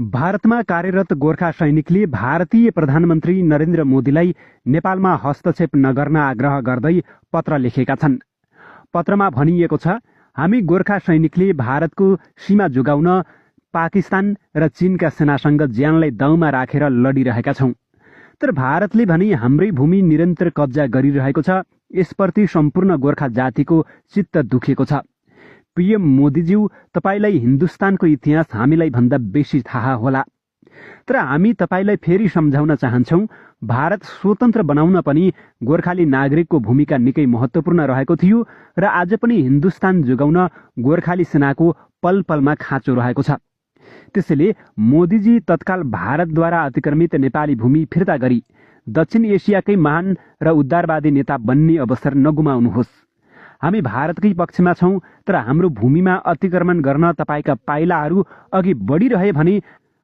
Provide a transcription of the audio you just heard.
भारतमा कार्यरत गोर्खा सैनिकले भारतीय प्रधानमन्त्री नरेन्द्र मोदीलाई नेपालमा हस्तक्षेप नगर्न आग्रह गर्दै पत्र लेखेका छन्। पत्रमा भनिएको छ, हामी गोर्खा सैनिकले भारतको सीमा जोगाउन पाकिस्तान र चीनका सेनासँग ज्यानलाई दाउमा राखेर लडिरहेका छौं। तर भारतले भने हाम्रै भूमि निरन्तर कब्जा गरिरहेको छ। यसप्रति सम्पूर्ण गोर्खा जातिको चित्त दुखेको छ। पीएम मोदीज्यू, तपाईलाई हिन्दुस्तानको इतिहास हामीलाई भन्दा बेसी थाहा होला। तर हामी तपाईलाई फेरि सम्झाउन चाहन्छौं, भारत स्वतन्त्र बनाउन पनि गोर्खाली नागरिकको भूमिका निकै महत्वपूर्ण रहेको थियो र आज पनि हिन्दुस्तान जोगाउन गोर्खाली सेनाको पल पलमा खाँचो रहेको छ। त्यसैले मोदीजी तत्काल भारतद्वारा अतिक्रमित नेपाली भूमि फिर्ता गरी दक्षिण एसियाकै महान र उद्धारवादी नेता बन्ने अवसर नगुमाउनुहोस्। हामी भारतकै पक्षमा छौं, तर हाम्रो भूमिमा अतिक्रमण गर्न तपाईका पाइलाहरू अघि बढिरहे भने